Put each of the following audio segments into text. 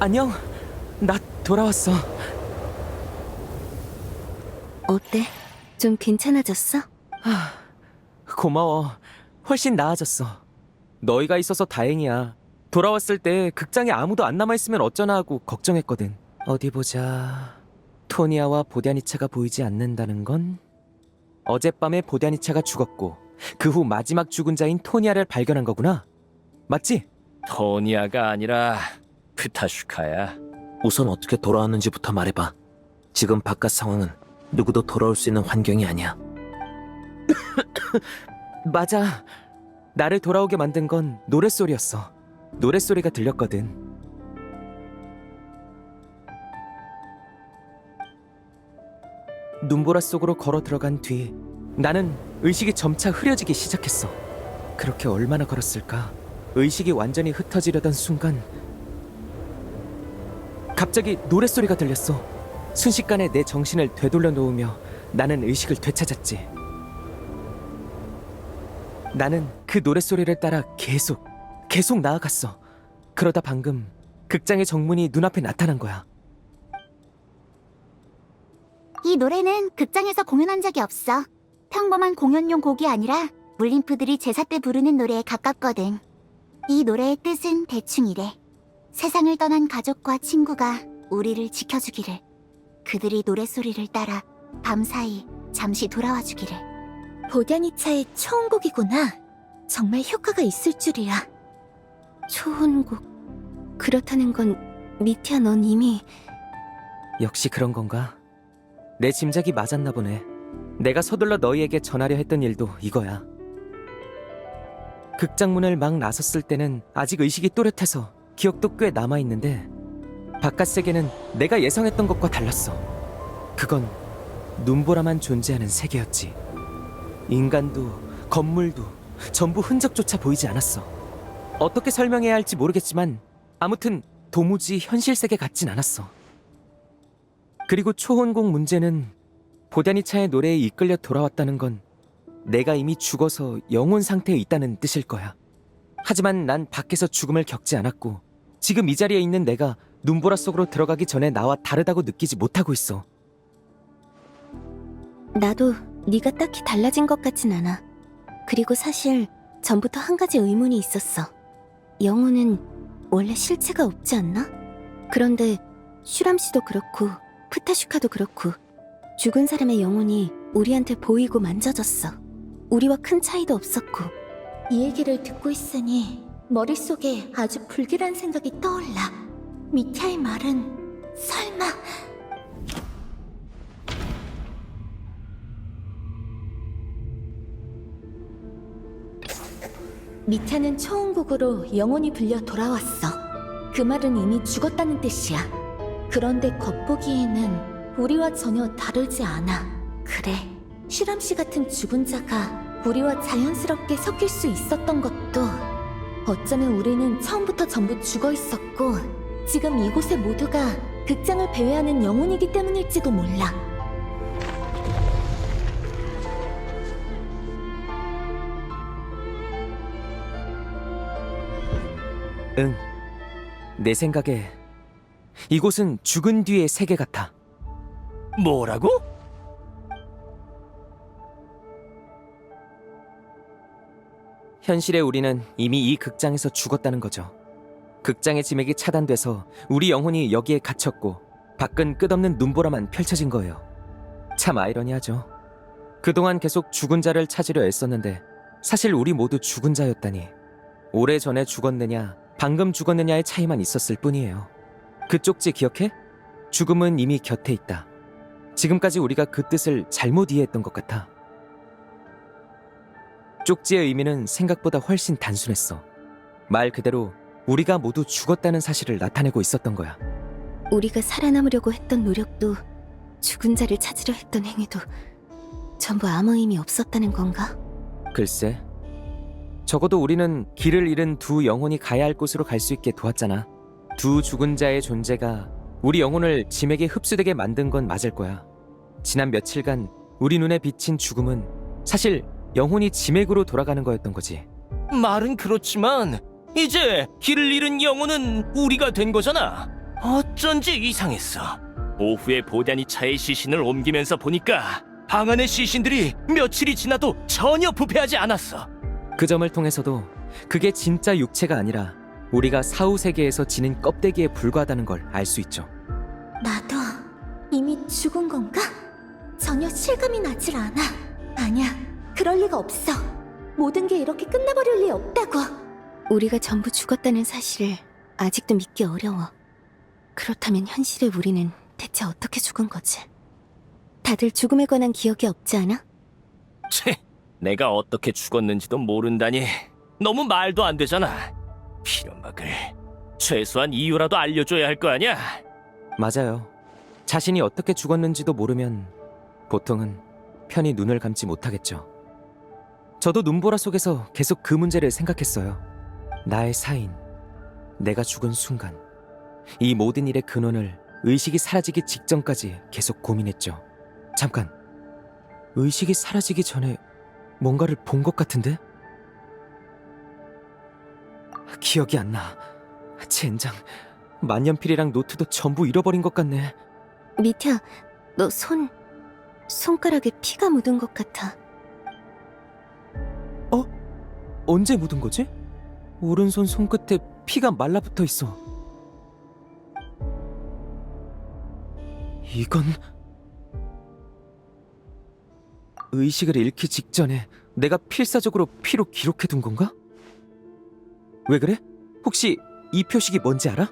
안녕. 나 돌아왔어. 어때? 좀 괜찮아졌어? 고마워. 훨씬 나아졌어. 너희가 있어서 다행이야. 돌아왔을 때 극장에 아무도 안 남아있으면 어쩌나 하고 걱정했거든. 어디 보자. 토니아와 보다니차가 보이지 않는다는 건 어젯밤에 보다니차가 죽었고 그 후 마지막 죽은 자인 토니아를 발견한 거구나. 맞지? 토니아가 아니라 프타슈카야. 우선 어떻게 돌아왔는지부터 말해봐. 지금 바깥 상황은 누구도 돌아올 수 있는 환경이 아니야. 맞아. 나를 돌아오게 만든 건 노랫소리였어. 노랫소리가 들렸거든. 눈보라 속으로 걸어 들어간 뒤 나는 의식이 점차 흐려지기 시작했어. 그렇게 얼마나 걸었을까? 의식이 완전히 흩어지려던 순간 갑자기 노랫소리가 들렸어. 순식간에 내 정신을 되돌려 놓으며 나는 의식을 되찾았지. 나는 그 노랫소리를 따라 계속 나아갔어. 그러다 방금 극장의 정문이 눈앞에 나타난 거야. 이 노래는 극장에서 공연한 적이 없어. 평범한 공연용 곡이 아니라 물림프들이 제사 때 부르는 노래에 가깝거든. 이 노래의 뜻은 대충 이래. 세상을 떠난 가족과 친구가 우리를 지켜주기를. 그들이 노랫소리를 따라 밤사이 잠시 돌아와 주기를. 보다니차의 초혼곡이구나. 정말 효과가 있을 줄이야. 초혼곡. 그렇다는 건 미티아, 넌 이미... 역시 그런 건가? 내 짐작이 맞았나 보네. 내가 서둘러 너희에게 전하려 했던 일도 이거야. 극장문을 막 나섰을 때는 아직 의식이 또렷해서 기억도 꽤 남아있는데 바깥 세계는 내가 예상했던 것과 달랐어. 그건 눈보라만 존재하는 세계였지. 인간도 건물도 전부 흔적조차 보이지 않았어. 어떻게 설명해야 할지 모르겠지만 아무튼 도무지 현실 세계 같진 않았어. 그리고 초혼곡 문제는 보다니차의 노래에 이끌려 돌아왔다는 건 내가 이미 죽어서 영혼 상태에 있다는 뜻일 거야. 하지만 난 밖에서 죽음을 겪지 않았고 지금 이 자리에 있는 내가 눈보라 속으로 들어가기 전에 나와 다르다고 느끼지 못하고 있어. 나도 네가 딱히 달라진 것 같진 않아. 그리고 사실 전부터 한 가지 의문이 있었어. 영혼은 원래 실체가 없지 않나? 그런데 슈람 씨도 그렇고 프타슈카도 그렇고 죽은 사람의 영혼이 우리한테 보이고 만져졌어. 우리와 큰 차이도 없었고. 이 얘기를 듣고 있으니 머릿속에 아주 불길한 생각이 떠올라. 미티아의 말은 설마... 미타는 초혼곡으로 영혼이 불려 돌아왔어. 그 말은 이미 죽었다는 뜻이야. 그런데 겉보기에는 우리와 전혀 다르지 않아. 그래, 슈람씨 같은 죽은 자가 우리와 자연스럽게 섞일 수 있었던 것도 어쩌면 우리는 처음부터 전부 죽어 있었고 지금 이곳의 모두가 극장을 배회하는 영혼이기 때문일지도 몰라. 응. 내 생각에 이곳은 죽은 뒤의 세계 같아. 뭐라고? 현실의 우리는 이미 이 극장에서 죽었다는 거죠. 극장의 지맥이 차단돼서 우리 영혼이 여기에 갇혔고 밖은 끝없는 눈보라만 펼쳐진 거예요. 참 아이러니하죠. 그동안 계속 죽은 자를 찾으려 애썼는데 사실 우리 모두 죽은 자였다니. 오래전에 죽었느냐 방금 죽었느냐의 차이만 있었을 뿐이에요. 그 쪽지 기억해? 죽음은 이미 곁에 있다. 지금까지 우리가 그 뜻을 잘못 이해했던 것 같아. 쪽지의 의미는 생각보다 훨씬 단순했어. 말 그대로 우리가 모두 죽었다는 사실을 나타내고 있었던 거야. 우리가 살아남으려고 했던 노력도 죽은 자를 찾으려 했던 행위도 전부 아무 의미 없었다는 건가? 글쎄, 적어도 우리는 길을 잃은 두 영혼이 가야 할 곳으로 갈 수 있게 도왔잖아. 두 죽은 자의 존재가 우리 영혼을 지맥에 흡수되게 만든 건 맞을 거야. 지난 며칠간 우리 눈에 비친 죽음은 사실 영혼이 지맥으로 돌아가는 거였던 거지. 말은 그렇지만 이제 길을 잃은 영혼은 우리가 된 거잖아. 어쩐지 이상했어. 오후에 보단이 차에 시신을 옮기면서 보니까 방 안의 시신들이 며칠이 지나도 전혀 부패하지 않았어. 그 점을 통해서도 그게 진짜 육체가 아니라 우리가 사후 세계에서 지닌 껍데기에 불과하다는 걸 알 수 있죠. 나도 이미 죽은 건가? 전혀 실감이 나질 않아. 아니야, 그럴 리가 없어. 모든 게 이렇게 끝나버릴 리 없다고. 우리가 전부 죽었다는 사실을 아직도 믿기 어려워. 그렇다면 현실의 우리는 대체 어떻게 죽은 거지? 다들 죽음에 관한 기억이 없지 않아? 채, 내가 어떻게 죽었는지도 모른다니 너무 말도 안 되잖아. 피려막을 최소한 이유라도 알려줘야 할 거 아니야? 맞아요. 자신이 어떻게 죽었는지도 모르면 보통은 편히 눈을 감지 못하겠죠. 저도 눈보라 속에서 계속 그 문제를 생각했어요. 나의 사인, 내가 죽은 순간, 이 모든 일의 근원을 의식이 사라지기 직전까지 계속 고민했죠. 잠깐, 의식이 사라지기 전에 뭔가를 본 것 같은데? 기억이 안 나. 젠장, 만년필이랑 노트도 전부 잃어버린 것 같네. 미태야, 너 손가락에 피가 묻은 것 같아. 언제 묻은 거지? 오른손 손끝에 피가 말라붙어 있어. 이건 의식을 잃기 직전에 내가 필사적으로 피로 기록해둔 건가? 왜 그래? 혹시 이 표식이 뭔지 알아?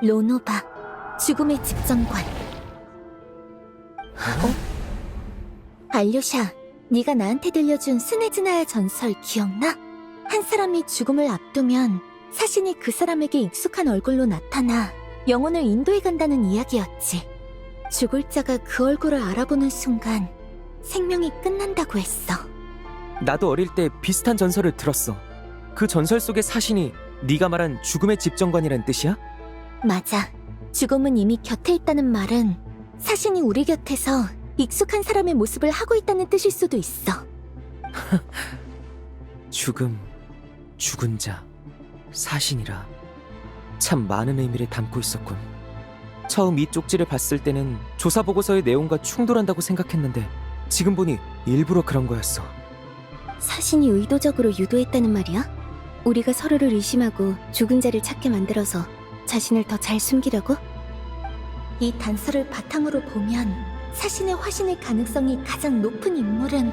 로노바, 죽음의 집정관. 알료샤, 네가 나한테 들려준 스네즈나야 전설 기억나? 한 사람이 죽음을 앞두면 사신이 그 사람에게 익숙한 얼굴로 나타나 영혼을 인도해 간다는 이야기였지. 죽을 자가 그 얼굴을 알아보는 순간 생명이 끝난다고 했어. 나도 어릴 때 비슷한 전설을 들었어. 그 전설 속의 사신이 네가 말한 죽음의 집정관이란 뜻이야? 맞아. 죽음은 이미 곁에 있다는 말은 사신이 우리 곁에서 익숙한 사람의 모습을 하고 있다는 뜻일 수도 있어. 죽음, 죽은 자, 사신이라 참 많은 의미를 담고 있었군. 처음 이 쪽지를 봤을 때는 조사 보고서의 내용과 충돌한다고 생각했는데 지금 보니 일부러 그런 거였어. 사신이 의도적으로 유도했다는 말이야? 우리가 서로를 의심하고 죽은 자를 찾게 만들어서 자신을 더 잘 숨기려고? 이 단서를 바탕으로 보면 사신의 화신일 가능성이 가장 높은 인물은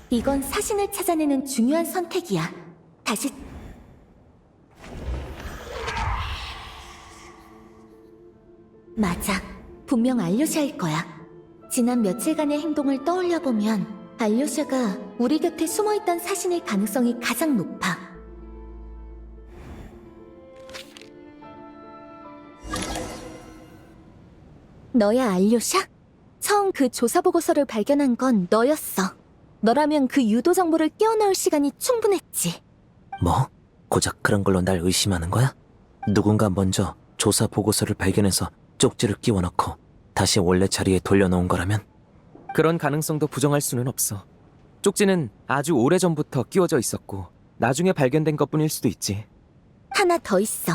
이건 사신을 찾아내는 중요한 선택이야. 다시 맞아. 분명 알료샤일 거야. 지난 며칠간의 행동을 떠올려보면 알료샤가 우리 곁에 숨어있던 사신일 가능성이 가장 높아. 너야 알료샤? 처음 그 조사 보고서를 발견한 건 너였어. 너라면 그 유도 정보를 끼워 넣을 시간이 충분했지. 뭐? 고작 그런 걸로 날 의심하는 거야? 누군가 먼저 조사 보고서를 발견해서 쪽지를 끼워 넣고 다시 원래 자리에 돌려놓은 거라면? 그런 가능성도 부정할 수는 없어. 쪽지는 아주 오래전부터 끼워져 있었고 나중에 발견된 것뿐일 수도 있지. 하나 더 있어.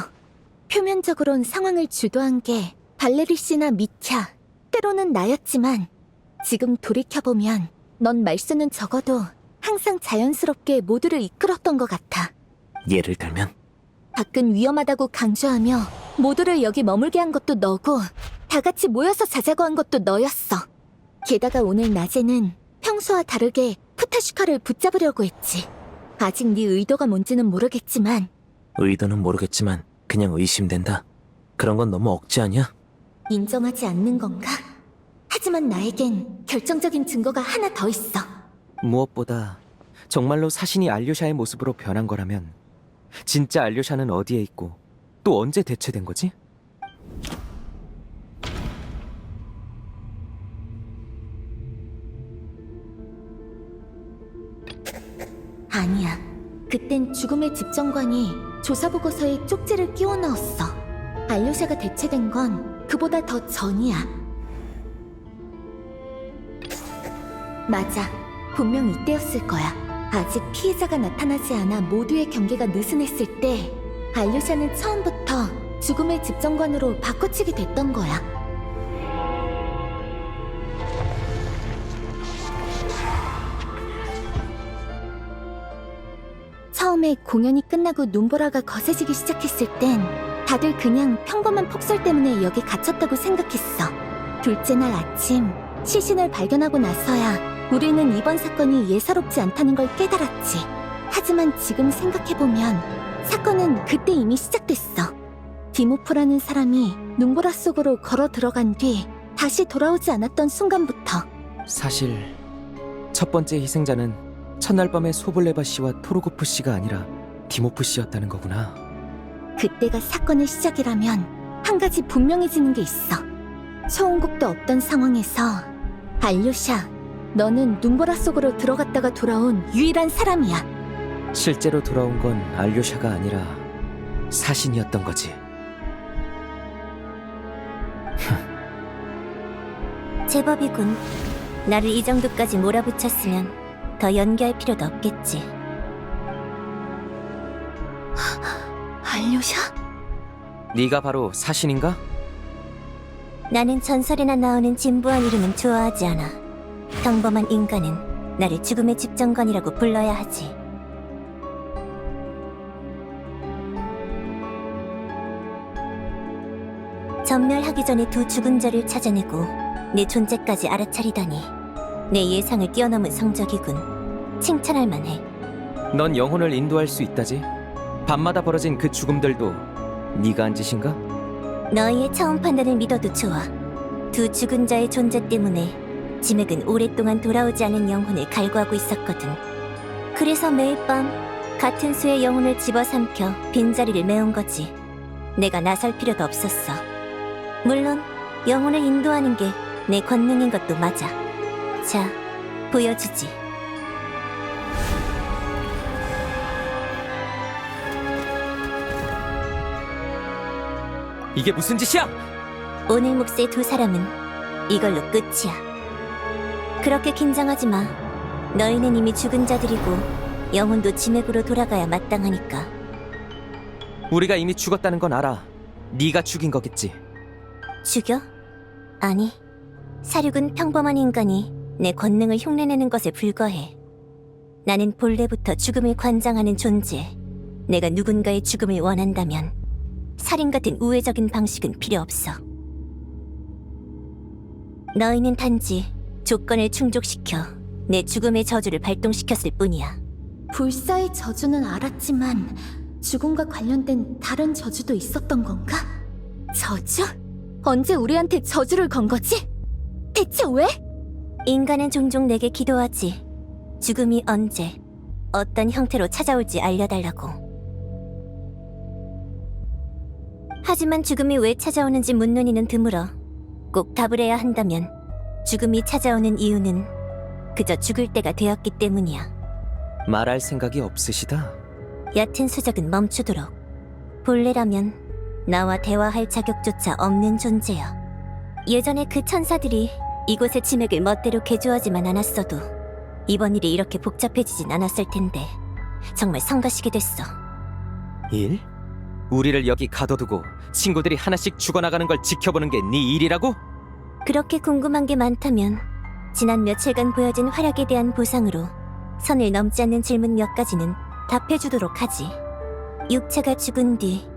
표면적으론 상황을 주도한 게 발레리 씨나 미캬, 때로는 나였지만 지금 돌이켜보면 넌 말수는 적어도 항상 자연스럽게 모두를 이끌었던 것 같아. 예를 들면? 밖은 위험하다고 강조하며 모두를 여기 머물게 한 것도 너고 다 같이 모여서 자자고 한 것도 너였어. 게다가 오늘 낮에는 평소와 다르게 푸타슈카를 붙잡으려고 했지. 아직 네 의도가 뭔지는 모르겠지만 의도는 모르겠지만 그냥 의심된다. 그런 건 너무 억지 아니야? 인정하지 않는 건가? 하지만 나에겐 결정적인 증거가 하나 더 있어. 무엇보다 정말로 사신이 알료샤의 모습으로 변한 거라면 진짜 알료샤는 어디에 있고 또 언제 대체된 거지? 아니야. 그땐 죽음의 집정관이 조사보고서에 쪽지를 끼워 넣었어. 알료샤가 대체된 건 그보다 더 전이야. 맞아. 분명 이때였을 거야. 아직 피해자가 나타나지 않아 모두의 경계가 느슨했을 때 알료샤는 처음부터 죽음의 집정관으로 바꿔치기 됐던 거야. 처음에 공연이 끝나고 눈보라가 거세지기 시작했을 땐 다들 그냥 평범한 폭설 때문에 여기 갇혔다고 생각했어. 둘째 날 아침 시신을 발견하고 나서야 우리는 이번 사건이 예사롭지 않다는 걸 깨달았지. 하지만 지금 생각해보면 사건은 그때 이미 시작됐어. 디모프라는 사람이 눈보라 속으로 걸어 들어간 뒤 다시 돌아오지 않았던 순간부터. 사실 첫 번째 희생자는 첫날 밤의 소블레바 씨와 토르고프 씨가 아니라 디모프 씨였다는 거구나. 그때가 사건의 시작이라면 한 가지 분명해지는 게 있어. 소음곡도 없던 상황에서 알료샤, 너는 눈보라 속으로 들어갔다가 돌아온 유일한 사람이야. 실제로 돌아온 건 알료샤가 아니라 사신이었던 거지. 제법이군. 나를 이 정도까지 몰아붙였으면 더 연기할 필요도 없겠지. 알료샤? 네가 바로 사신인가? 나는 전설에나 나오는 진부한 이름은 좋아하지 않아. 평범한 인간은 나를 죽음의 집정관이라고 불러야 하지. 전멸하기 전에 두 죽은 자를 찾아내고 내 존재까지 알아차리다니 내 예상을 뛰어넘은 성적이군. 칭찬할 만해. 넌 영혼을 인도할 수 있다지. 밤마다 벌어진 그 죽음들도 네가 한 짓인가? 너희의 처음 판단을 믿어도 좋아. 두 죽은 자의 존재 때문에 지맥은 오랫동안 돌아오지 않은 영혼을 갈구하고 있었거든. 그래서 매일 밤 같은 수의 영혼을 집어삼켜 빈자리를 메운 거지. 내가 나설 필요도 없었어. 물론 영혼을 인도하는 게 내 권능인 것도 맞아. 자, 보여주지. 이게 무슨 짓이야? 오늘 몫의 두 사람은 이걸로 끝이야. 그렇게 긴장하지 마. 너희는 이미 죽은 자들이고 영혼도 지맥으로 돌아가야 마땅하니까. 우리가 이미 죽었다는 건 알아. 네가 죽인 거겠지. 죽여? 아니, 사륙은 평범한 인간이 내 권능을 흉내내는 것에 불과해. 나는 본래부터 죽음을 관장하는 존재. 내가 누군가의 죽음을 원한다면 살인 같은 우회적인 방식은 필요 없어. 너희는 단지 조건을 충족시켜 내 죽음의 저주를 발동시켰을 뿐이야. 불사의 저주는 알았지만 죽음과 관련된 다른 저주도 있었던 건가? 저주? 언제 우리한테 저주를 건 거지? 대체 왜? 인간은 종종 내게 기도하지. 죽음이 언제, 어떤 형태로 찾아올지 알려달라고. 하지만 죽음이 왜 찾아오는지 묻는 이는 드물어. 꼭 답을 해야 한다면 죽음이 찾아오는 이유는 그저 죽을 때가 되었기 때문이야. 말할 생각이 없으시다. 얕은 수작은 멈추도록. 본래라면 나와 대화할 자격조차 없는 존재야. 예전에 그 천사들이 이곳의 지맥을 멋대로 개조하지만 않았어도 이번 일이 이렇게 복잡해지진 않았을 텐데 정말 성가시게 됐어. 일? 우리를 여기 가둬두고 친구들이 하나씩 죽어나가는 걸 지켜보는 게 네 일이라고? 그렇게 궁금한 게 많다면 지난 며칠간 보여진 활약에 대한 보상으로 선을 넘지 않는 질문 몇 가지는 답해주도록 하지. 육체가 죽은 뒤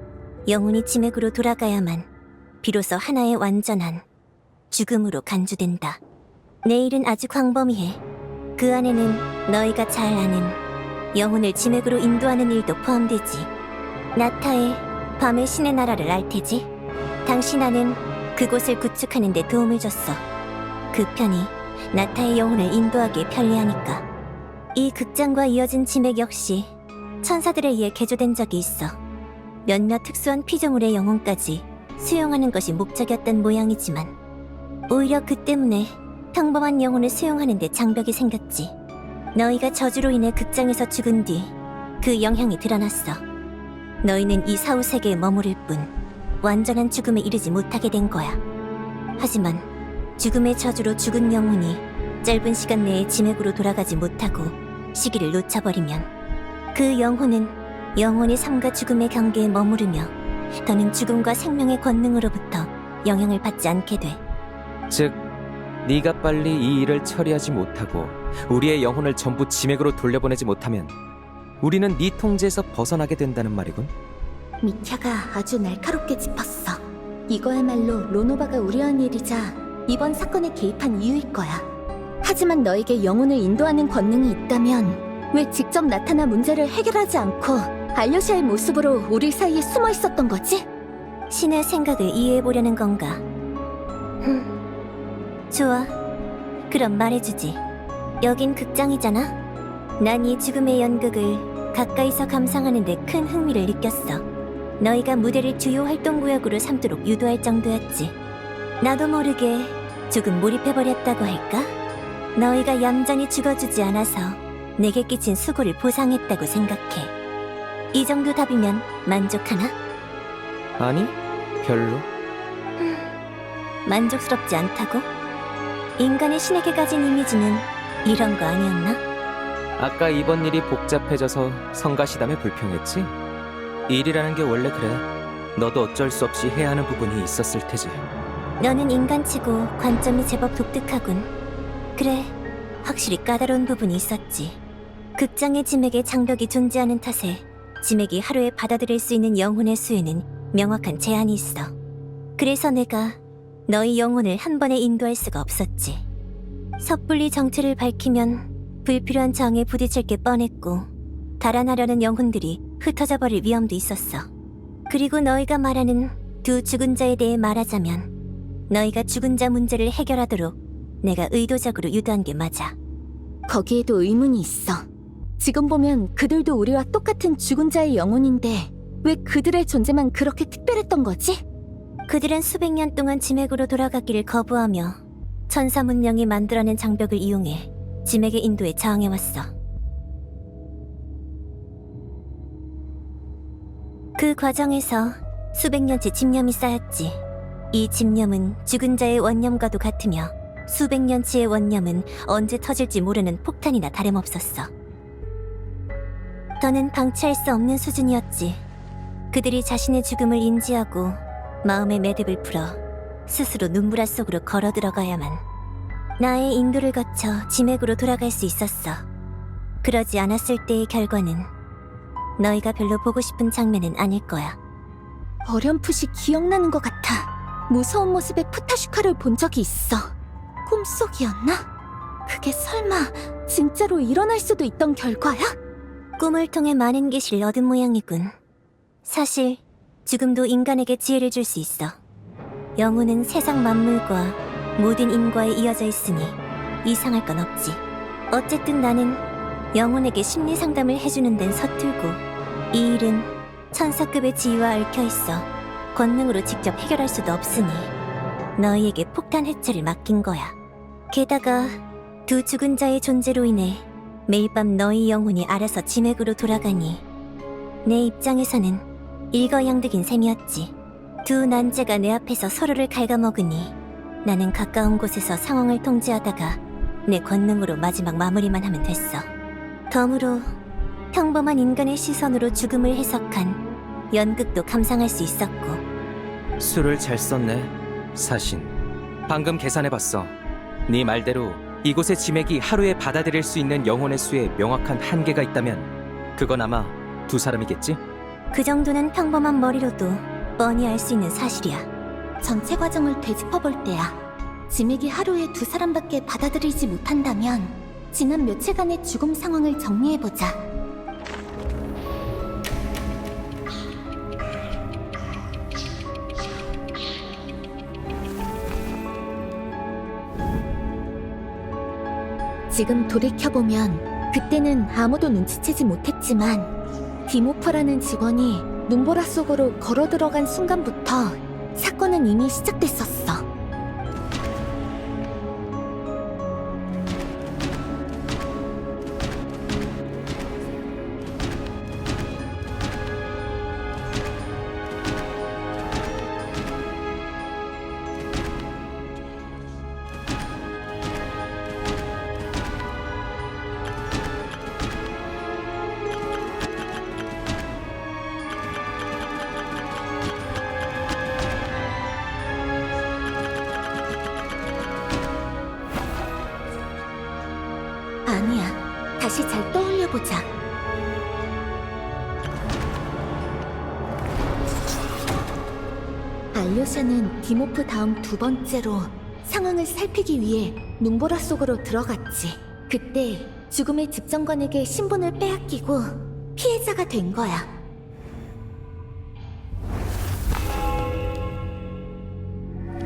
영혼이 지맥으로 돌아가야만 비로소 하나의 완전한 죽음으로 간주된다. 내일은 아주 광범위해. 그 안에는 너희가 잘 아는 영혼을 지맥으로 인도하는 일도 포함되지. 나타의 밤의 신의 나라를 알 테지? 당신아는 그곳을 구축하는 데 도움을 줬어. 그 편이 나타의 영혼을 인도하기에 편리하니까. 이 극장과 이어진 지맥 역시 천사들에 의해 개조된 적이 있어. 몇몇 특수한 피조물의 영혼까지 수용하는 것이 목적이었던 모양이지만 오히려 그 때문에 평범한 영혼을 수용하는 데 장벽이 생겼지. 너희가 저주로 인해 극장에서 죽은 뒤 그 영향이 드러났어. 너희는 이 사후 세계에 머무를 뿐 완전한 죽음에 이르지 못하게 된 거야. 하지만 죽음의 저주로 죽은 영혼이 짧은 시간 내에 지맥으로 돌아가지 못하고 시기를 놓쳐버리면 그 영혼은 영원히 삶과 죽음의 경계에 머무르며 더는 죽음과 생명의 권능으로부터 영향을 받지 않게 돼. 즉, 네가 빨리 이 일을 처리하지 못하고 우리의 영혼을 전부 지맥으로 돌려보내지 못하면 우리는 네 통제에서 벗어나게 된다는 말이군. 미캬가 아주 날카롭게 짚었어. 이거야말로 로노바가 우려한 일이자 이번 사건에 개입한 이유일 거야. 하지만 너에게 영혼을 인도하는 권능이 있다면 왜 직접 나타나 문제를 해결하지 않고 알려샤의 모습으로 우리 사이에 숨어 있었던 거지? 신의 생각을 이해해보려는 건가? 좋아. 그럼 말해주지. 여긴 극장이잖아? 난 이 죽음의 연극을 가까이서 감상하는 데 큰 흥미를 느꼈어. 너희가 무대를 주요 활동구역으로 삼도록 유도할 정도였지. 나도 모르게 조금 몰입해버렸다고 할까? 너희가 얌전히 죽어주지 않아서 내게 끼친 수고를 보상했다고 생각해. 이 정도 답이면 만족하나? 아니, 별로. 만족스럽지 않다고? 인간의 신에게 가진 이미지는 이런 거 아니었나? 아까 이번 일이 복잡해져서 성가시담에 불평했지? 일이라는 게 원래 그래. 너도 어쩔 수 없이 해야 하는 부분이 있었을 테지. 너는 인간치고 관점이 제법 독특하군. 그래, 확실히 까다로운 부분이 있었지. 극장의 지맥에 장벽이 존재하는 탓에 지맥이 하루에 받아들일 수 있는 영혼의 수에는 명확한 제한이 있어. 그래서 내가 너희 영혼을 한 번에 인도할 수가 없었지. 섣불리 정체를 밝히면 불필요한 저항에 부딪힐 게 뻔했고 달아나려는 영혼들이 흩어져 버릴 위험도 있었어. 그리고 너희가 말하는 두 죽은 자에 대해 말하자면 너희가 죽은 자 문제를 해결하도록 내가 의도적으로 유도한 게 맞아. 거기에도 의문이 있어. 지금 보면 그들도 우리와 똑같은 죽은 자의 영혼인데 왜 그들의 존재만 그렇게 특별했던 거지? 그들은 수백 년 동안 지맥으로 돌아가기를 거부하며 천사 문명이 만들어낸 장벽을 이용해 지맥의 인도에 저항해왔어. 그 과정에서 수백 년째 집념이 쌓였지. 이 집념은 죽은 자의 원념과도 같으며 수백 년치의 원념은 언제 터질지 모르는 폭탄이나 다름없었어. 더는 방치할 수 없는 수준이었지. 그들이 자신의 죽음을 인지하고 마음의 매듭을 풀어 스스로 눈보라 속으로 걸어 들어가야만 나의 인도를 거쳐 지맥으로 돌아갈 수 있었어. 그러지 않았을 때의 결과는 너희가 별로 보고 싶은 장면은 아닐 거야. 어렴풋이 기억나는 것 같아. 무서운 모습의 푸타슈카를 본 적이 있어. 꿈속이었나? 그게 설마 진짜로 일어날 수도 있던 결과야? 꿈을 통해 많은 계시를 얻은 모양이군. 사실 죽음도 인간에게 지혜를 줄 수 있어. 영혼은 세상 만물과 모든 인과에 이어져 있으니 이상할 건 없지. 어쨌든 나는 영혼에게 심리 상담을 해주는 데는 서툴고 이 일은 천사급의 지위와 얽혀있어 권능으로 직접 해결할 수도 없으니 너희에게 폭탄 해체를 맡긴 거야. 게다가 두 죽은 자의 존재로 인해 매일 밤 너희 영혼이 알아서 지맥으로 돌아가니 내 입장에서는 일거양득인 셈이었지. 두 난제가 내 앞에서 서로를 갉아먹으니 나는 가까운 곳에서 상황을 통제하다가 내 권능으로 마지막 마무리만 하면 됐어. 덤으로 평범한 인간의 시선으로 죽음을 해석한 연극도 감상할 수 있었고. 수를 잘 썼네, 사신. 방금 계산해봤어. 네 말대로 이곳의 지맥이 하루에 받아들일 수 있는 영혼의 수에 명확한 한계가 있다면 그건 아마 두 사람이겠지? 그 정도는 평범한 머리로도 뻔히 알 수 있는 사실이야. 전체 과정을 되짚어볼 때야. 지맥이 하루에 두 사람밖에 받아들이지 못한다면 지난 며칠간의 죽음 상황을 정리해보자. 지금 돌이켜보면 그때는 아무도 눈치채지 못했지만 디모프라는 직원이 눈보라 속으로 걸어 들어간 순간부터 사건은 이미 시작됐었어. 아니야. 다시 잘 떠올려보자. 알료샤는 디모프 다음 두 번째로 상황을 살피기 위해 눈보라 속으로 들어갔지. 그때 죽음의 집정관에게 신분을 빼앗기고 피해자가 된 거야.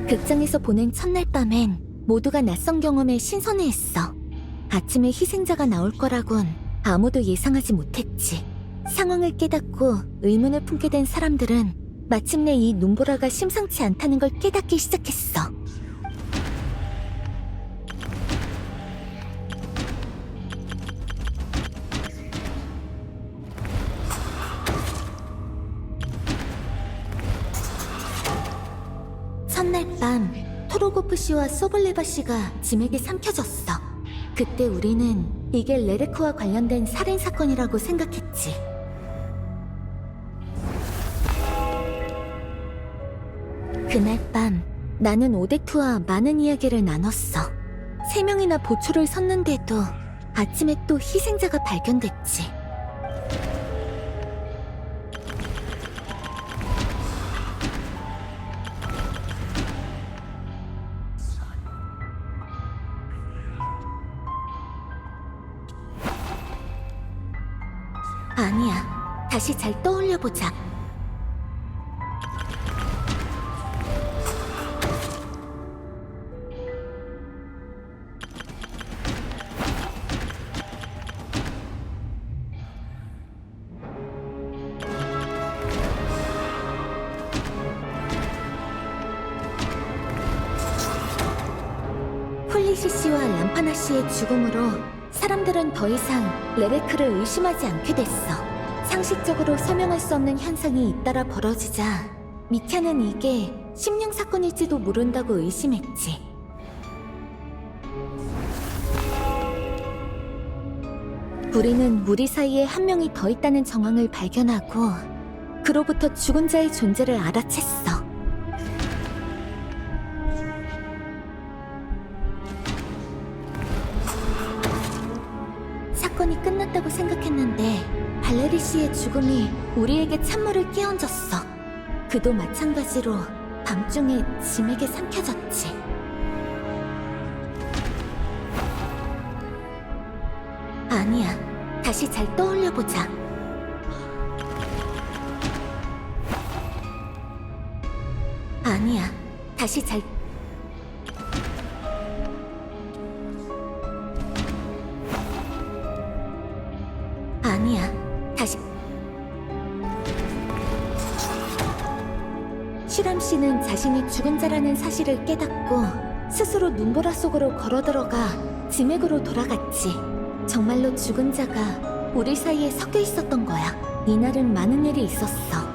극장에서 보낸 첫날 밤엔 모두가 낯선 경험에 신선해했어. 아침에 희생자가 나올 거라곤 아무도 예상하지 못했지. 상황을 깨닫고 의문을 품게 된 사람들은 마침내 이 눈보라가 심상치 않다는 걸 깨닫기 시작했어. 첫날 밤 토로고프 씨와 소블레바 씨가 짐에게 삼켜졌어. 그때 우리는 이게 레레크와 관련된 살인 사건이라고 생각했지. 그날 밤 나는 오데트와 많은 이야기를 나눴어. 3명이나 보초를 섰는데도 아침에 또 희생자가 발견됐지. 아니야. 다시 잘 떠올려보자. 폴리시 씨와 람파나 씨의 죽음으로 사람들은 더 이상 레레크를 의심하지 않게 됐어. 상식적으로 설명할 수 없는 현상이 잇따라 벌어지자 미캬는 이게 심령 사건일지도 모른다고 의심했지. 우리는 무리 사이에 한 명이 더 있다는 정황을 발견하고 그로부터 죽은 자의 존재를 알아챘어. 사건이 끝났다고 생각했는데 발레리 씨의 죽음이 우리에게 찬물을 끼얹었어. 그도 마찬가지로 밤중에 짐에게 삼켜졌지. 아니야. 다시 잘 떠올려보자. 아니야. 다시 잘 아니야. 다시 슈람 씨는 자신이 죽은 자라는 사실을 깨닫고 스스로 눈보라 속으로 걸어들어가 지맥으로 돌아갔지. 정말로 죽은 자가 우리 사이에 섞여 있었던 거야. 이날은 많은 일이 있었어.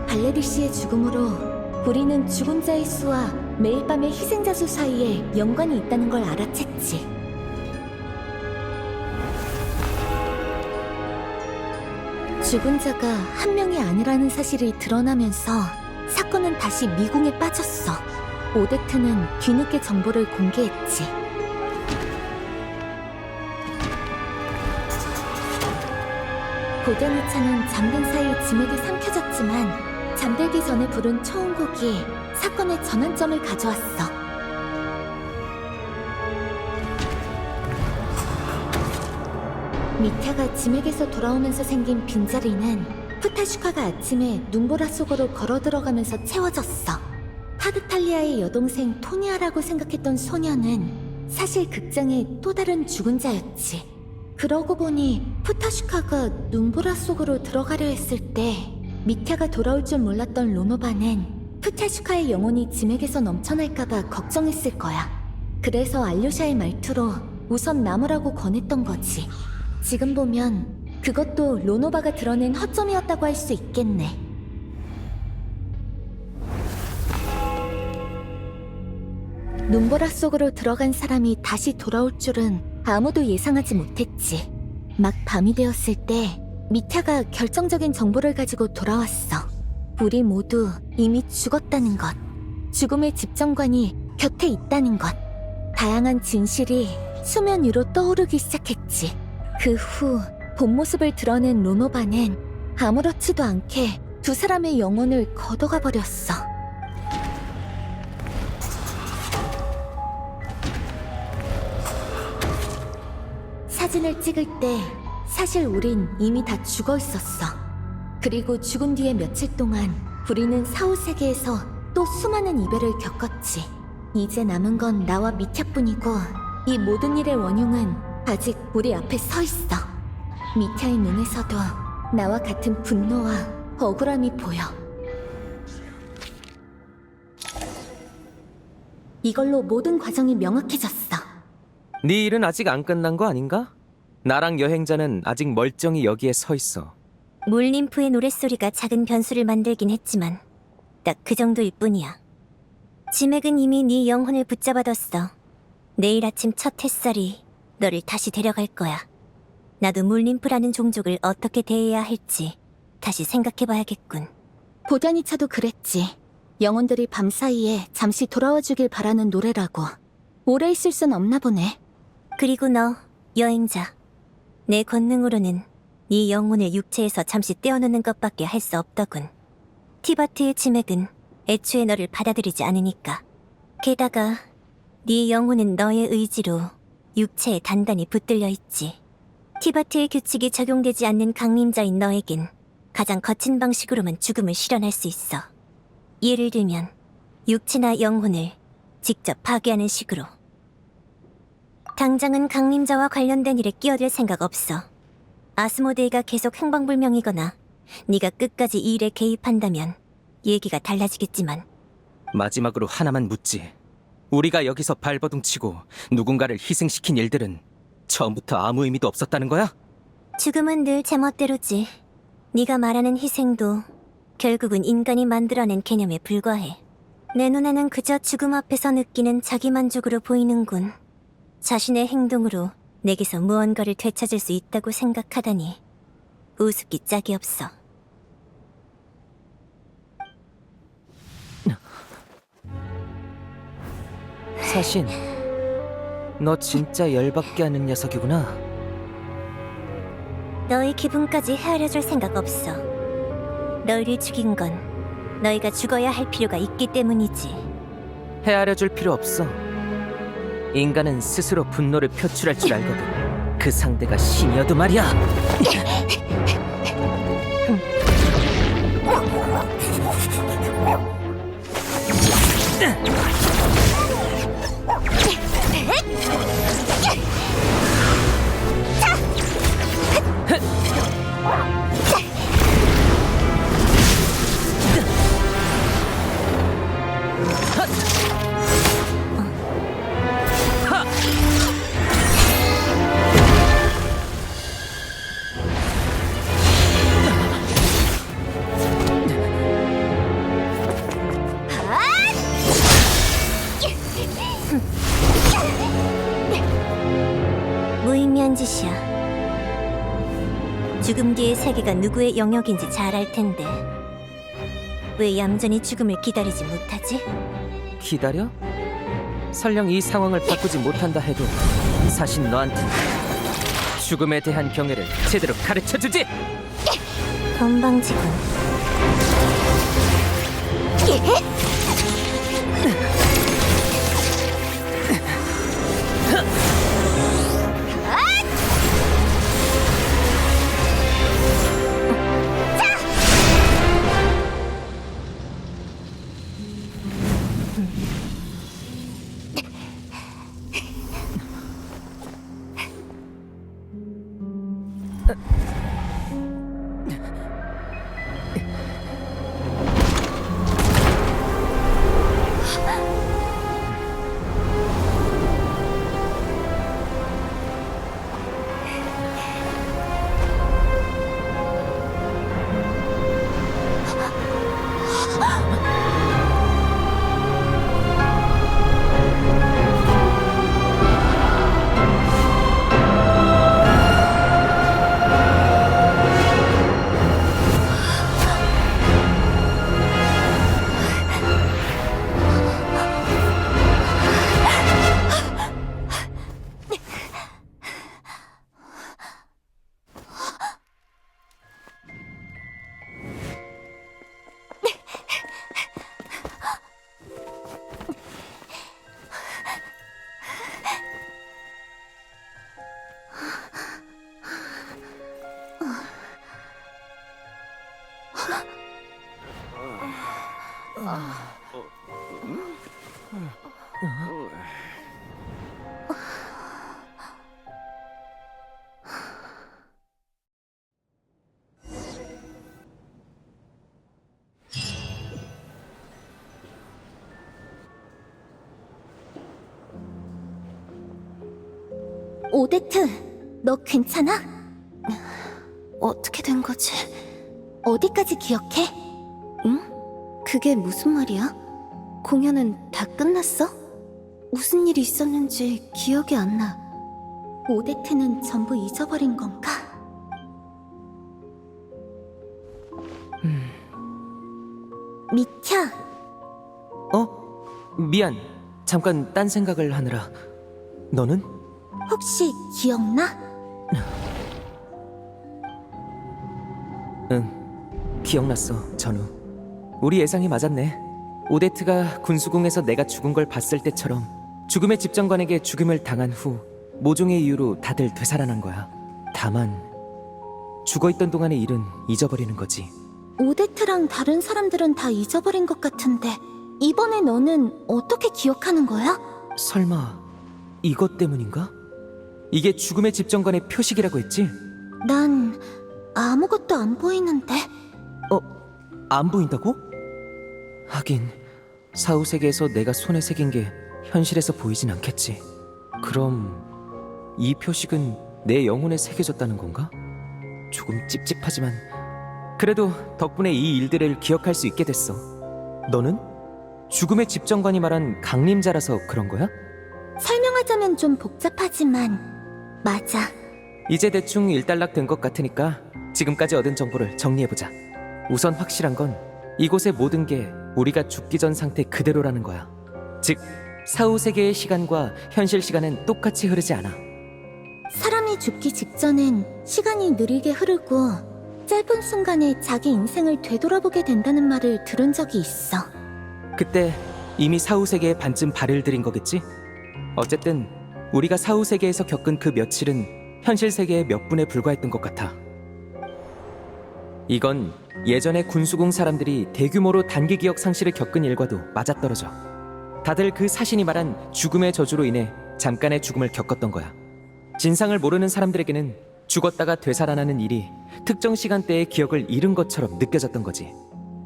발레리 씨의 죽음으로 우리는 죽은 자의 수와 매일 밤의 희생자 수 사이에 연관이 있다는 걸 알아챘지. 죽은 자가 한 명이 아니라는 사실이 드러나면서 사건은 다시 미궁에 빠졌어. 오데트는 뒤늦게 정보를 공개했지. 고대니차는 잠든 사이 짐에게 삼켜졌지만 잠들기 전에 부른 초음곡이 사건의 전환점을 가져왔어. 미타가 짐에게서 돌아오면서 생긴 빈자리는 푸타슈카가 아침에 눈보라 속으로 걸어들어가면서 채워졌어. 파드탈리아의 여동생 토니아라고 생각했던 소녀는 사실 극장의 또 다른 죽은 자였지. 그러고 보니 푸타슈카가 눈보라 속으로 들어가려 했을 때 미타가 돌아올 줄 몰랐던 로노바는 푸타슈카의 영혼이 짐에게서 넘쳐날까봐 걱정했을 거야. 그래서 알료샤의 말투로 우선 남으라고 권했던 거지. 지금 보면 그것도 로노바가 드러낸 허점이었다고 할 수 있겠네. 눈보라 속으로 들어간 사람이 다시 돌아올 줄은 아무도 예상하지 못했지. 막 밤이 되었을 때 미타가 결정적인 정보를 가지고 돌아왔어. 우리 모두 이미 죽었다는 것, 죽음의 집정관이 곁에 있다는 것, 다양한 진실이 수면 위로 떠오르기 시작했지. 그 후 본 모습을 드러낸 로노바는 아무렇지도 않게 두 사람의 영혼을 걷어가 버렸어. 사진을 찍을 때 사실 우린 이미 다 죽어 있었어. 그리고 죽은 뒤에 며칠 동안 우리는 사후세계에서 또 수많은 이별을 겪었지. 이제 남은 건 나와 미ಥ야뿐이고 이 모든 일의 원흉은 아직 우리 앞에 서 있어. 미ಥ야의 눈에서도 나와 같은 분노와 억울함이 보여. 이걸로 모든 과정이 명확해졌어. 네 일은 아직 안 끝난 거 아닌가? 나랑 여행자는 아직 멀쩡히 여기에 서 있어. 물림프의 노랫소리가 작은 변수를 만들긴 했지만 딱 그 정도일 뿐이야. 지맥은 이미 네 영혼을 붙잡아뒀어. 내일 아침 첫 햇살이 너를 다시 데려갈 거야. 나도 물림프라는 종족을 어떻게 대해야 할지 다시 생각해봐야겠군. 보다니차도 그랬지. 영혼들이 밤사이에 잠시 돌아와 주길 바라는 노래라고. 오래 있을 순 없나 보네. 그리고 너, 여행자. 내 권능으로는 네 영혼을 육체에서 잠시 떼어놓는 것밖에 할 수 없더군. 티바트의 지맥은 애초에 너를 받아들이지 않으니까. 게다가 네 영혼은 너의 의지로 육체에 단단히 붙들려 있지. 티바트의 규칙이 적용되지 않는 강림자인 너에겐 가장 거친 방식으로만 죽음을 실현할 수 있어. 예를 들면 육체나 영혼을 직접 파괴하는 식으로. 당장은 강림자와 관련된 일에 끼어들 생각 없어. 아스모데이가 계속 행방불명이거나 네가 끝까지 이 일에 개입한다면 얘기가 달라지겠지만. 마지막으로 하나만 묻지. 우리가 여기서 발버둥치고 누군가를 희생시킨 일들은 처음부터 아무 의미도 없었다는 거야? 죽음은 늘 제멋대로지. 네가 말하는 희생도 결국은 인간이 만들어낸 개념에 불과해. 내 눈에는 그저 죽음 앞에서 느끼는 자기만족으로 보이는군. 자신의 행동으로 내게서 무언가를 되찾을 수 있다고 생각하다니 우습기 짝이 없어. 사신, 너 진짜 열받게 하는 녀석이구나. 너의 기분까지 헤아려줄 생각 없어. 너희를 죽인 건 너희가 죽어야 할 필요가 있기 때문이지. 헤아려줄 필요 없어. 인간은 스스로 분노를 표출할 줄 알거든. 그 상대가 신이어도 말이야. 무의미한 짓이야. 죽음 뒤의 세계가 누구의 영역인지 잘 알 텐데 왜 얌전히 죽음을 기다리지 못하지? 기다려? 설령 이 상황을 바꾸지 못한다 해도 사실 너한텐 죽음에 대한 경애를 제대로 가르쳐주지! 건방지군. 오데트, 너 괜찮아? 어떻게 된 거지? 어디까지 기억해? 응? 그게 무슨 말이야? 공연은 다 끝났어? 무슨 일이 있었는지 기억이 안 나. 오데트는 전부 잊어버린 건가? 미켜, 미안. 잠깐 딴 생각을 하느라. 너는? 혹시 기억나? 응, 기억났어, 전우. 우리 예상이 맞았네. 오데트가 군수궁에서 내가 죽은 걸 봤을 때처럼 죽음의 집정관에게 죽임을 당한 후 모종의 이유로 다들 되살아난 거야. 다만 죽어있던 동안의 일은 잊어버리는 거지. 오데트랑 다른 사람들은 다 잊어버린 것 같은데 이번에 너는 어떻게 기억하는 거야? 설마 이것 때문인가? 이게 죽음의 집정관의 표식이라고 했지? 난 아무것도 안 보이는데. 안 보인다고? 하긴 사후세계에서 내가 손에 새긴 게 현실에서 보이진 않겠지. 그럼 이 표식은 내 영혼에 새겨졌다는 건가? 조금 찝찝하지만 그래도 덕분에 이 일들을 기억할 수 있게 됐어. 너는? 죽음의 집정관이 말한 강림자라서 그런 거야? 설명하자면 좀 복잡하지만 맞아. 이제 대충 일단락 된 것 같으니까 지금까지 얻은 정보를 정리해보자. 우선 확실한 건 이곳의 모든 게 우리가 죽기 전 상태 그대로라는 거야. 즉, 사후세계의 시간과 현실 시간은 똑같이 흐르지 않아. 사람이 죽기 직전엔 시간이 느리게 흐르고 짧은 순간에 자기 인생을 되돌아보게 된다는 말을 들은 적이 있어. 그때 이미 사후세계에 반쯤 발을 들인 거겠지? 어쨌든 우리가 사후세계에서 겪은 그 며칠은 현실 세계의 몇 분에 불과했던 것 같아. 이건 예전에 군수궁 사람들이 대규모로 단기 기억 상실을 겪은 일과도 맞아떨어져. 다들 그 사신이 말한 죽음의 저주로 인해 잠깐의 죽음을 겪었던 거야. 진상을 모르는 사람들에게는 죽었다가 되살아나는 일이 특정 시간대의 기억을 잃은 것처럼 느껴졌던 거지.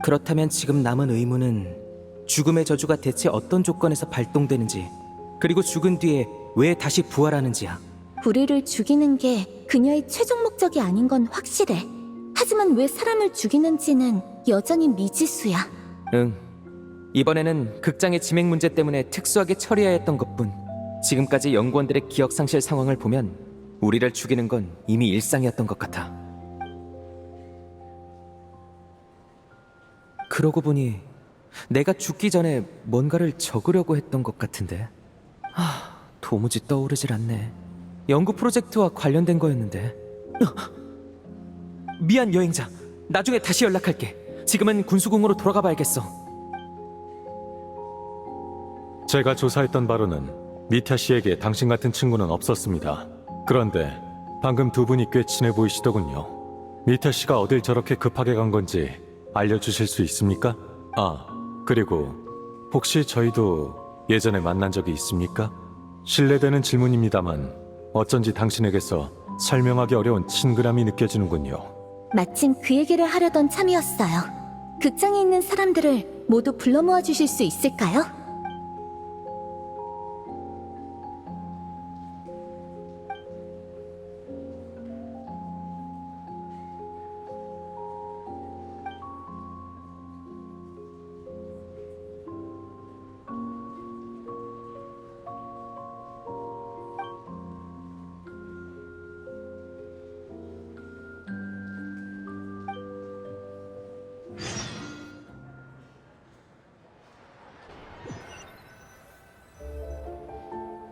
그렇다면 지금 남은 의문은 죽음의 저주가 대체 어떤 조건에서 발동되는지, 그리고 죽은 뒤에 왜 다시 부활하는지야. 우리를 죽이는 게 그녀의 최종 목적이 아닌 건 확실해. 하지만 왜 사람을 죽이는지는 여전히 미지수야. 응. 이번에는 극장의 진행 문제 때문에 특수하게 처리해야 했던 것뿐. 지금까지 연구원들의 기억 상실 상황을 보면 우리를 죽이는 건 이미 일상이었던 것 같아. 그러고 보니 내가 죽기 전에 뭔가를 적으려고 했던 것 같은데. 도무지 떠오르질 않네. 연구 프로젝트와 관련된 거였는데. 미안, 여행자. 나중에 다시 연락할게. 지금은 군수궁으로 돌아가 봐야겠어. 제가 조사했던 바로는 미타 씨에게 당신 같은 친구는 없었습니다. 그런데 방금 두 분이 꽤 친해 보이시더군요. 미타 씨가 어딜 저렇게 급하게 간 건지 알려주실 수 있습니까? 그리고 혹시 저희도 예전에 만난 적이 있습니까? 실례되는 질문입니다만 어쩐지 당신에게서 설명하기 어려운 친근함이 느껴지는군요. 마침 그 얘기를 하려던 참이었어요. 극장에 있는 사람들을 모두 불러 모아 주실 수 있을까요?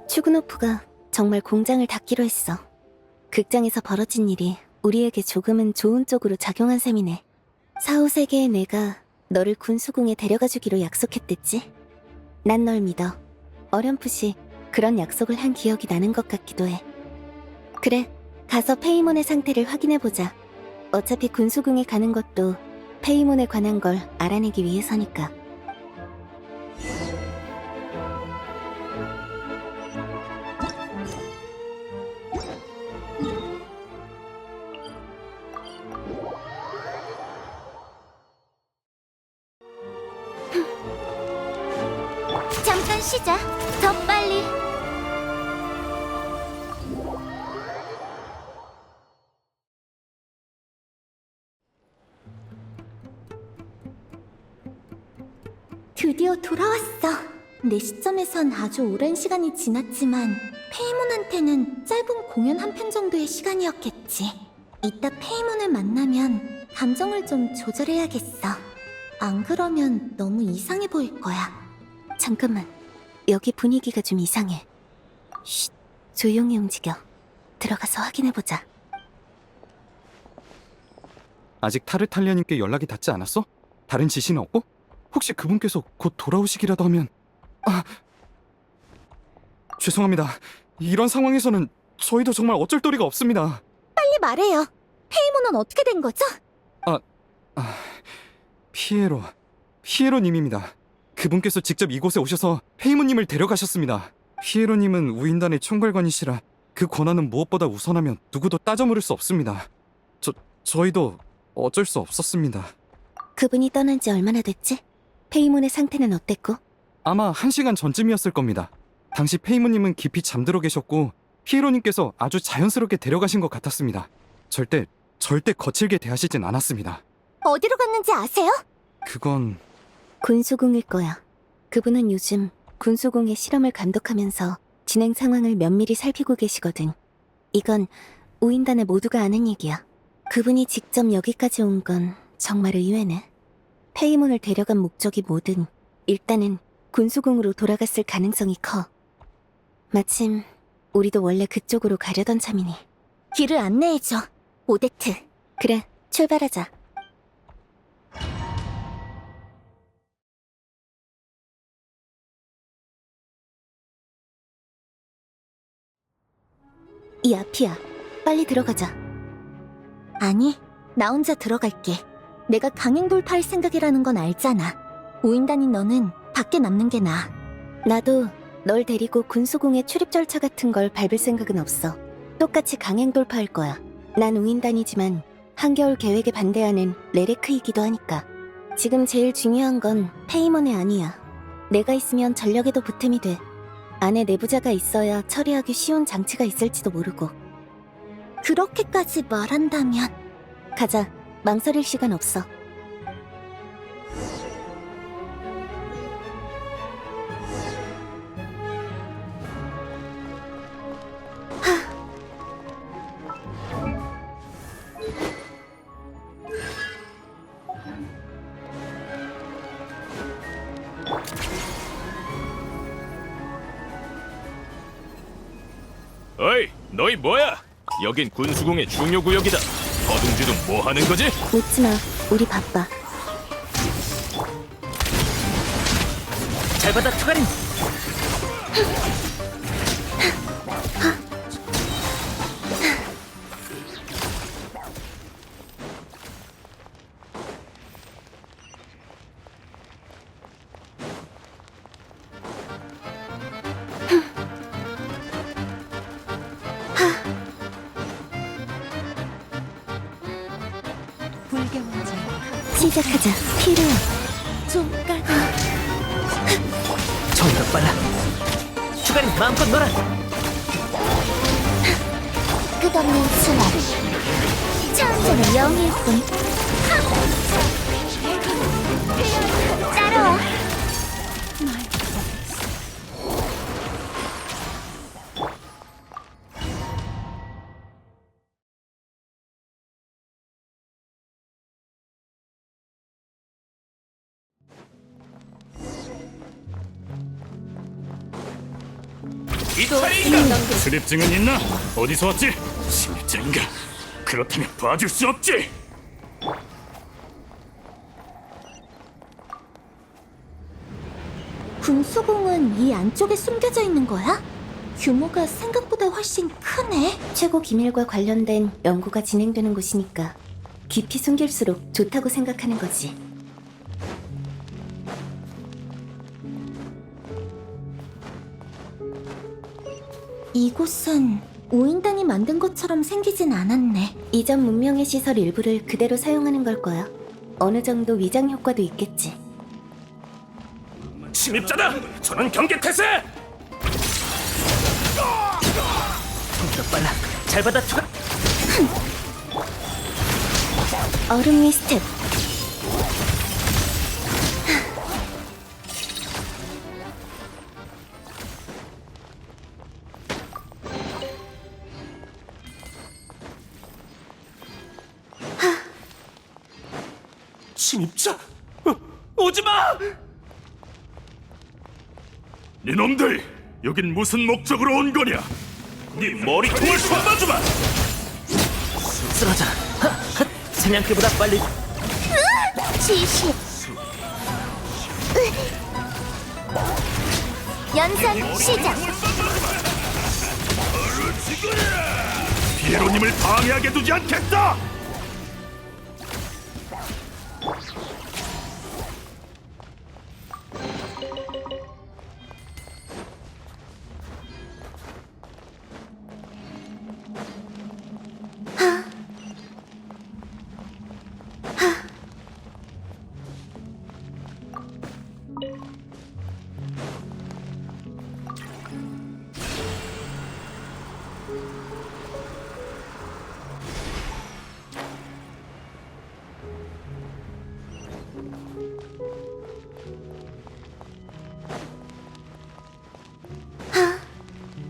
추그노프가 정말 공장을 닫기로 했어. 극장에서 벌어진 일이 우리에게 조금은 좋은 쪽으로 작용한 셈이네. 사후세계의 내가 너를 군수궁에 데려가 주기로 약속했댔지? 난 널 믿어. 어렴풋이 그런 약속을 한 기억이 나는 것 같기도 해. 그래, 가서 페이몬의 상태를 확인해보자. 어차피 군수궁에 가는 것도 페이몬에 관한 걸 알아내기 위해서니까. 쉬자. 더 빨리. 드디어 돌아왔어. 내 시점에선 아주 오랜 시간이 지났지만 페이몬한테는 짧은 공연 한 편 정도의 시간이었겠지. 이따 페이몬을 만나면 감정을 좀 조절해야겠어. 안 그러면 너무 이상해 보일 거야. 잠깐만. 여기 분위기가 좀 이상해. 쉿, 조용히 움직여. 들어가서 확인해보자. 아직 타르탈리아님께 연락이 닿지 않았어? 다른 지시는 없고? 혹시 그분께서 곧 돌아오시기라도 하면... 죄송합니다. 이런 상황에서는 저희도 정말 어쩔 도리가 없습니다. 빨리 말해요. 페이몬은 어떻게 된 거죠? 피에로님입니다. 그분께서 직접 이곳에 오셔서 페이모님을 데려가셨습니다. 피에로님은 우인단의 총괄관이시라 그 권한은 무엇보다 우선하면 누구도 따져 물을 수 없습니다. 저희도 어쩔 수 없었습니다. 그분이 떠난 지 얼마나 됐지? 페이몬의 상태는 어땠고? 아마 1시간 전쯤이었을 겁니다. 당시 페이모님은 깊이 잠들어 계셨고 피에로님께서 아주 자연스럽게 데려가신 것 같았습니다. 절대 거칠게 대하시진 않았습니다. 어디로 갔는지 아세요? 그건... 군수궁일 거야. 그분은 요즘 군수궁의 실험을 감독하면서 진행 상황을 면밀히 살피고 계시거든. 이건 우인단의 모두가 아는 얘기야. 그분이 직접 여기까지 온 건 정말 의외네. 페이몬을 데려간 목적이 뭐든 일단은 군수궁으로 돌아갔을 가능성이 커. 마침 우리도 원래 그쪽으로 가려던 참이니. 길을 안내해줘. 오데트. 그래, 출발하자. 이 앞이야. 빨리 들어가자. 아니, 나 혼자 들어갈게. 내가 강행 돌파할 생각이라는 건 알잖아. 우인단인 너는 밖에 남는 게 나아. 나도 널 데리고 군수궁의 출입 절차 같은 걸 밟을 생각은 없어. 똑같이 강행 돌파할 거야. 난 우인단이지만 한겨울 계획에 반대하는 레레크이기도 하니까. 지금 제일 중요한 건 페이몬의 아니야. 내가 있으면 전력에도 보탬이 돼. 안에 내부자가 있어야 처리하기 쉬운 장치가 있을지도 모르고. 그렇게까지 말한다면... 가자. 망설일 시간 없어. 어이, 너희 뭐야? 여긴 군수궁의 중요 구역이다. 어둥지둥 뭐 하는 거지? 묻지마. 우리 바빠. 잘 받아, 투가린! 시작하자. 필요해. 좀 까다. 저기가 빨라. 투가린, 마음껏 놀아! 끝없는 순환. 처음에는 0일 뿐. 따라와. 이탈리아! 출입증은 있나? 어디서 왔지? 침입자인가? 그렇다면 봐줄 수 없지! 군수궁은 이 안쪽에 숨겨져 있는 거야? 규모가 생각보다 훨씬 크네. 최고 기밀과 관련된 연구가 진행되는 곳이니까 깊이 숨길수록 좋다고 생각하는 거지. 이곳은 우인단이 만든 것처럼 생기진 않았네. 이전 문명의 시설 일부를 그대로 사용하는 걸 거야. 어느 정도 위장 효과도 있겠지. 침입자다! 전원 경계 태세! 더 빨라. 잘 받아 투가. 얼음 위 스텝. 침입자? 오지 마! 니놈들 여긴 무슨 목적으로 온 거냐? 네 머리통을 손봐주마! 쓰러져. 사냥개보다 빨리. 지시. 연산 시작. 피에로님을 방해하게 두지 않겠다!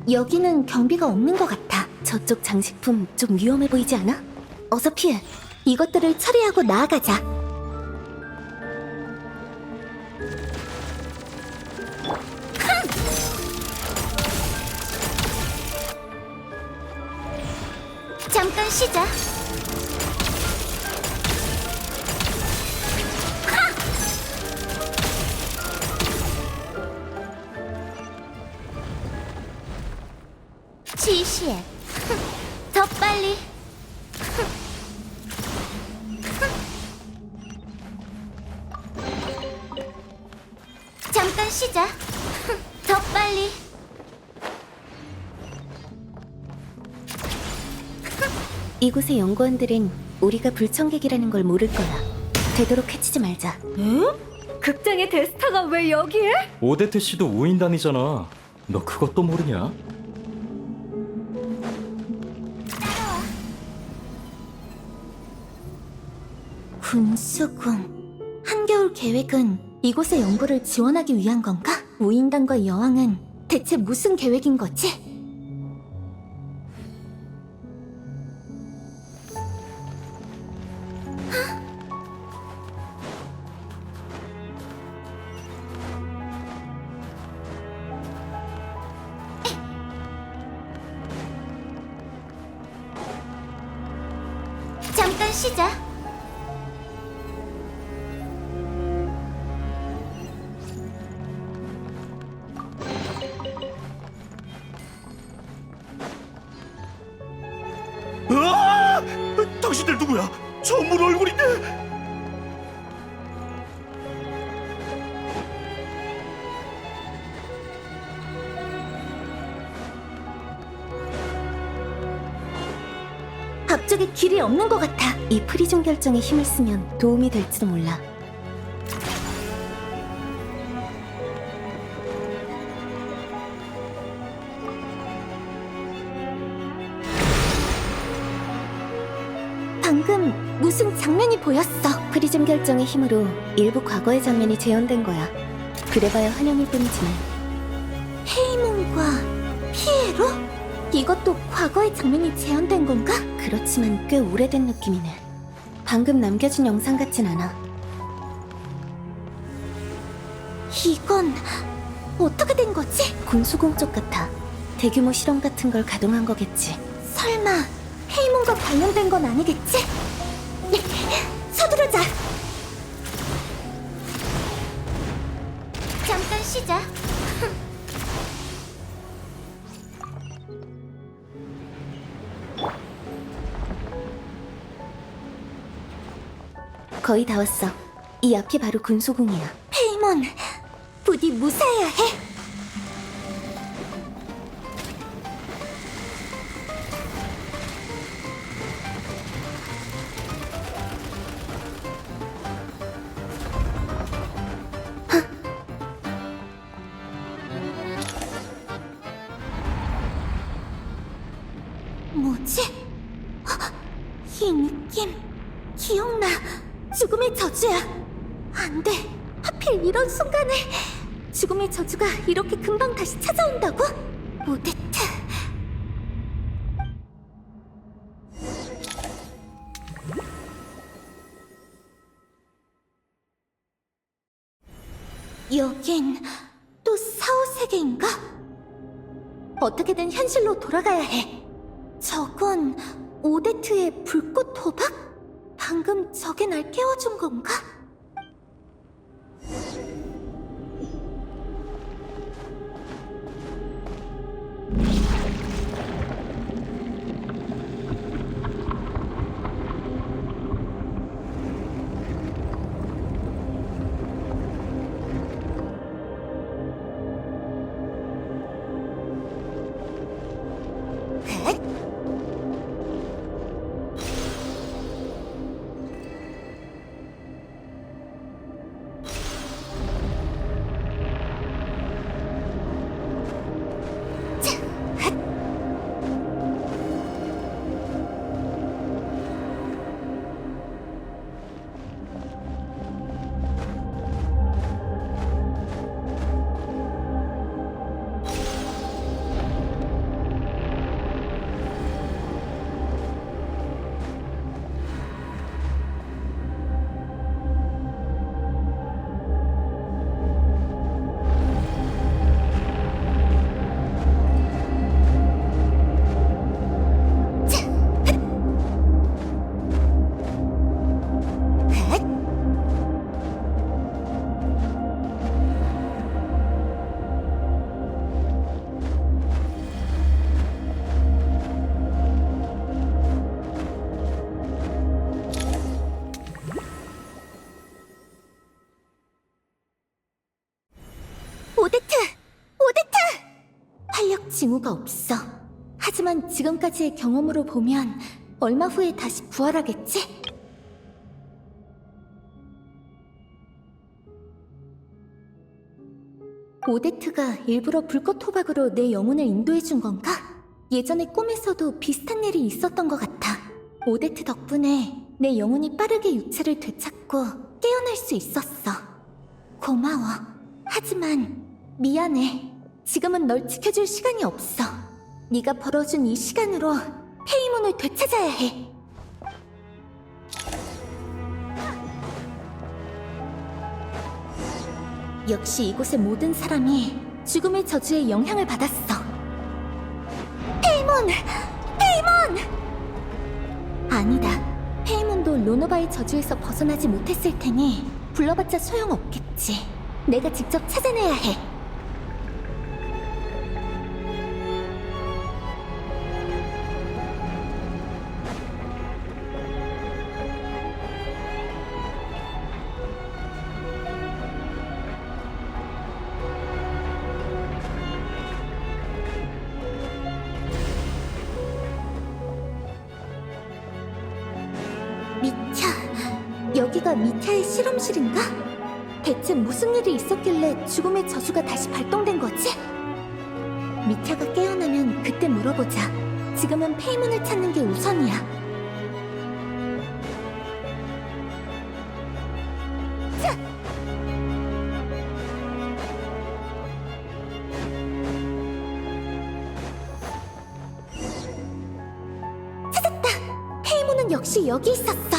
여기는 경비가 없는 것 같아. 저쪽 장식품 좀 위험해 보이지 않아? 어서 피해. 이것들을 처리하고 나아가자. 잠깐 쉬자. 지시해. 더 빨리. 잠깐 쉬자. 더 빨리. 이곳의 연구원들은 우리가 불청객이라는 걸 모를 거야. 되도록 해치지 말자. 극장의 대스타가 왜 여기에? 오데테 씨도 우인단이잖아. 너 그것도 모르냐? 군수궁. 한겨울 계획은 이곳의 연구를 지원하기 위한 건가? 우인단과 여왕은 대체 무슨 계획인 거지? 잠깐 쉬자. 으아! 당신들 누구야? 전문 얼굴인데? 앞쪽에 길이 없는 것 같아. 이 프리즘 결정에 힘을 쓰면 도움이 될지도 몰라. 방금 무슨 장면이 보였어. 프리즘 결정의 힘으로 일부 과거의 장면이 재현된 거야. 그래봐야 환영일 뿐이지만. 헤이몬과 피에로? 이것도 과거의 장면이 재현된 건가? 그렇지만 꽤 오래된 느낌이네. 방금 남겨진 영상 같진 않아. 이건 어떻게 된 거지? 군수공 쪽 같아. 대규모 실험 같은 걸 가동한 거겠지. 설마 헤이몬과 관련된 건 아니겠지? 서두르자. 잠깐 쉬자. 거의 다 왔어. 이 앞이 바로 군소궁이야. 헤이몬, 부디 무사해야 해. 뭐지? 이 느낌 기억나. 죽음의 저주야. 안 돼. 하필 이런 순간에 죽음의 저주가 이렇게 금방 다시 찾아온다고? 오데트. 여긴 또 사후세계인가? 어떻게든 현실로 돌아가야 해. 저건 오데트의 불꽃 호박? 방금 저게 날 깨워준 건가? 오데트! 오데트! 활력 징후가 없어. 하지만 지금까지의 경험으로 보면 얼마 후에 다시 부활하겠지? 오데트가 일부러 불꽃 호박으로 내 영혼을 인도해준 건가? 예전에 꿈에서도 비슷한 일이 있었던 것 같아. 오데트 덕분에 내 영혼이 빠르게 육체를 되찾고 깨어날 수 있었어. 고마워. 하지만 미안해. 지금은 널 지켜줄 시간이 없어. 네가 벌어준 이 시간으로 페이몬을 되찾아야 해. 역시 이곳의 모든 사람이 죽음의 저주에 영향을 받았어. 페이몬! 페이몬! 아니다. 페이몬도 로노바의 저주에서 벗어나지 못했을 테니 불러봤자 소용없겠지. 내가 직접 찾아내야 해. 미ಥ야, 여기가 미ಥ야의 실험실인가? 대체 무슨 일이 있었길래 죽음의 저주가 다시 발동된 거지? 미ಥ야가 깨어나면 그때 물어보자. 지금은 페이몬을 찾는 게 우선이야. 찾았다! 페이몬은 역시 여기 있었어.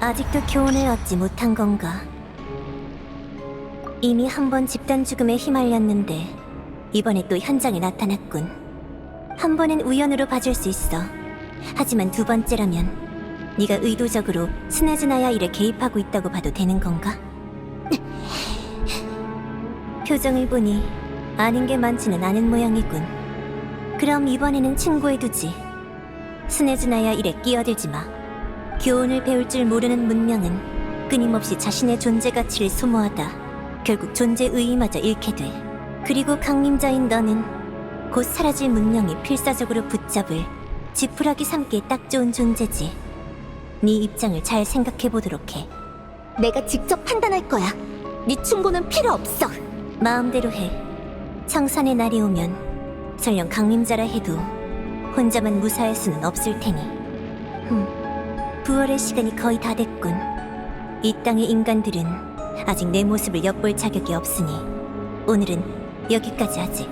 아직도 교훈을 얻지 못한 건가? 이미 한 번 집단 죽음에 휘말렸는데 이번에 또 현장에 나타났군. 한 번은 우연으로 봐줄 수 있어. 하지만 두 번째라면 네가 의도적으로 스네즈나야 일에 개입하고 있다고 봐도 되는 건가? 표정을 보니 아는 게 많지는 않은 모양이군. 그럼 이번에는 충고해두지. 스네즈나야 일에 끼어들지 마. 교훈을 배울 줄 모르는 문명은 끊임없이 자신의 존재 가치를 소모하다 결국 존재 의의마저 잃게 돼. 그리고 강림자인 너는 곧 사라질 문명이 필사적으로 붙잡을 지푸라기 삼기에 딱 좋은 존재지. 네 입장을 잘 생각해보도록 해. 내가 직접 판단할 거야. 네 충고는 필요 없어. 마음대로 해. 청산의 날이 오면 설령 강림자라 해도 혼자만 무사할 수는 없을 테니. 부활의 시간이 거의 다 됐군. 이 땅의 인간들은 아직 내 모습을 엿볼 자격이 없으니 오늘은 여기까지 하지.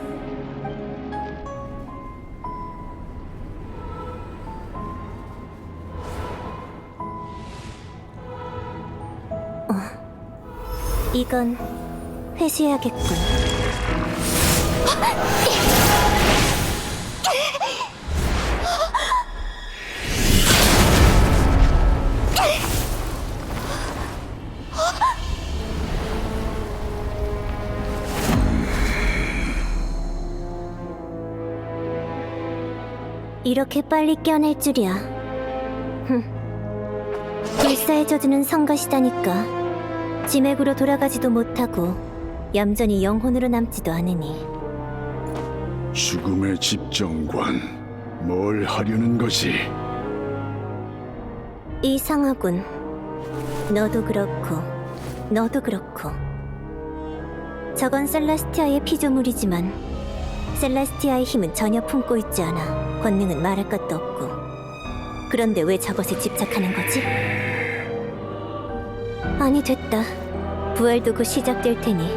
이건 회수해야겠군. 이렇게 빨리 깨어날 줄이야. 불사의 저주는 성가시다니까. 지맥으로 돌아가지도 못하고 얌전히 영혼으로 남지도 않으니. 죽음의 집정관, 뭘 하려는 것이? 이상하군. 너도 그렇고 너도 그렇고. 저건 셀라스티아의 피조물이지만 셀라스티아의 힘은 전혀 품고 있지 않아 권능은 말할 것도 없고. 그런데 왜 저것에 집착하는 거지? 아니 됐다. 부활도 곧 시작될 테니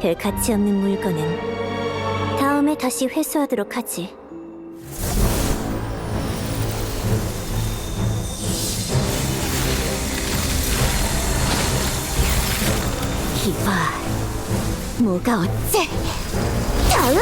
별 가치 없는 물건은 다음에 다시 회수하도록 하지. 이봐, 뭐가 어째? 다음!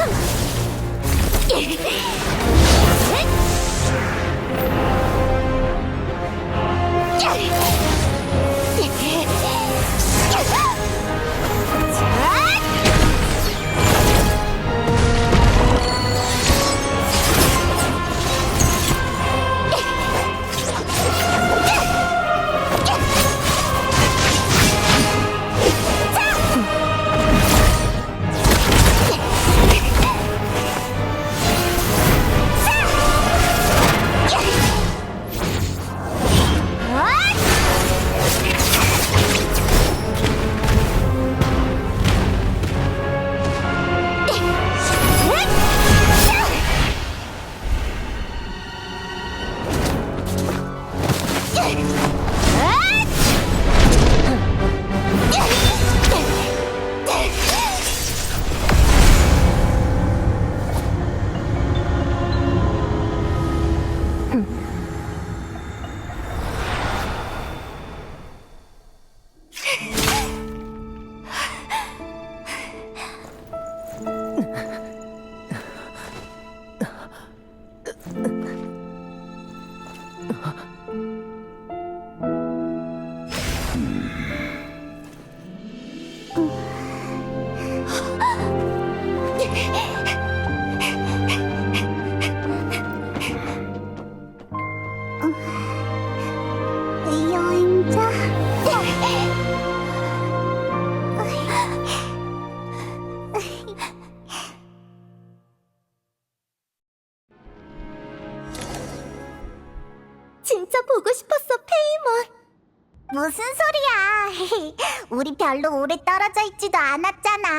진짜 보고 싶었어, 페이몬. 무슨 소리야? 우리 별로 오래 떨어져 있지도 않았잖아.